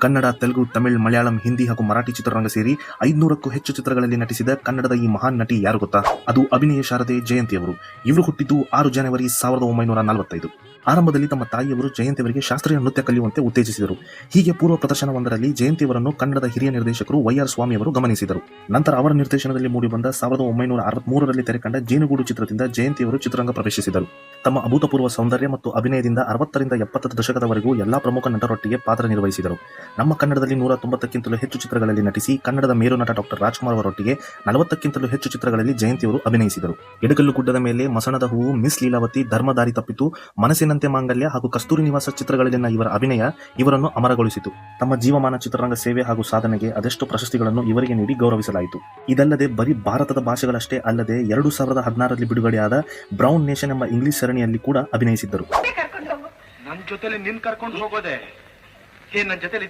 ಕನ್ನಡ, ತೆಲುಗು, ತಮಿಳ್, ಮಲಯಾಳಂ, ಹಿಂದಿ ಹಾಗೂ ಮರಾಠಿ ಚಿತ್ರರಂಗ ಸೇರಿ 500ಕ್ಕೂ ಹೆಚ್ಚು ಚಿತ್ರಗಳಲ್ಲಿ ನಟಿಸಿದ ಕನ್ನಡದ ಈ ಮಹಾನ್ ನಟಿ ಯಾರು ಗೊತ್ತಾ? ಅದು ಅಭಿನಯ ಶಾರದೆ ಜಯಂತಿ ಅವರು. ಇವರು ಹುಟ್ಟಿದ್ದು 6 ಜನವರಿ 1945. ಆರಂಭದಲ್ಲಿ ತಮ್ಮ ತಾಯಿಯವರು ಜಯಂತಿಯವರಿಗೆ ಶಾಸ್ತ್ರೀಯ ನೃತ್ಯ ಕಲಿಯುವಂತೆ ಉತ್ತೇಜಿಸಿದರು. ಹೀಗೆ ಪೂರ್ವ ಪ್ರದರ್ಶನವೊಂದರಲ್ಲಿ ಜಯಂತಿಯವರನ್ನು ಕನ್ನಡದ ಹಿರಿಯ ನಿರ್ದೇಶಕರು ವೈ.ಆರ್. ಸ್ವಾಮಿ ಅವರು ಗಮನಿಸಿದರು. ನಂತರ ಅವರ ನಿರ್ದೇಶನದಲ್ಲಿ ಮೂಡಿಬಂದ 1963ರಲ್ಲಿ ತೆರೆಕಂಡ ಜೇನುಗೂಡು ಚಿತ್ರದಿಂದ ಜಯಂತಿಯವರು ಚಿತ್ರರಂಗ ಪ್ರವೇಶಿಸಿದರು. ತಮ್ಮ ಅಭೂತಪೂರ್ವ ಸೌಂದರ್ಯ ಮತ್ತು ಅಭಿನಯದಿಂದ 60ರಿಂದ 70 ದಶಕದವರೆಗೂ ಎಲ್ಲಾ ಪ್ರಮುಖ ನಟರೊಟ್ಟಿಗೆ ಪಾತ್ರ ನಿರ್ವಹಿಸಿದರು. ನಮ್ಮ ಕನ್ನಡದಲ್ಲಿ 190ಕ್ಕಿಂತಲೂ ಹೆಚ್ಚು ಚಿತ್ರಗಳಲ್ಲಿ ನಟಿಸಿ ಕನ್ನಡದ ಮೇರು ನಟ ಡಾ. ರಾಜ್ಕುಮಾರ್ ಅವರೊಟ್ಟಿಗೆ 40ಕ್ಕಿಂತಲೂ ಹೆಚ್ಚು ಚಿತ್ರಗಳಲ್ಲಿ ಜಯಂತಿಯವರು ಅಭಿನಯಿಸಿದರು. ಎಡಗಲ್ಲು ಗುಡ್ಡದ ಮೇಲೆ, ಮಸಣದ ಹೂವು, ಮಿಸ್ ಲೀಲಾವತಿ, ಧರ್ಮದಾರಿ ತಪ್ಪಿತು, ಮನಸ್ಸಿನಂತೆ ಮಾಂಗಲ್ಯ ಹಾಗೂ ಕಸ್ತೂರಿ ನಿವಾಸ ಚಿತ್ರಗಳಲ್ಲಿನ ಇವರ ಅಭಿನಯ ಇವರನ್ನು ಅಮರಗೊಳಿಸಿತು. ತಮ್ಮ ಜೀವಮಾನ ಚಿತ್ರರಂಗ ಸೇವೆ ಹಾಗೂ ಸಾಧನೆಗೆ ಅದೆಷ್ಟು ಪ್ರಶಸ್ತಿಗಳನ್ನು ಇವರಿಗೆ ನೀಡಿ ಗೌರವಿಸಲಾಯಿತು. ಇದಲ್ಲದೆ ಬರೀ ಭಾರತದ ಭಾಷೆಗಳಷ್ಟೇ ಅಲ್ಲದೆ 2016ರಲ್ಲಿ ಬಿಡುಗಡೆಯಾದ ಬ್ರೌನ್ ನೇಷನ್ ಎಂಬ ಇಂಗ್ಲಿಷ್ ಸರಣಿಯಲ್ಲಿ ಕೂಡ ಅಭಿನಯಿಸಿದ್ದರು. ನನ್ನ ಜೊತೆಲಿ ನಿನ್ ಕರ್ಕೊಂಡು ಹೋಗೋದೆ ನನ್ನ ಜೊತೆಲಿ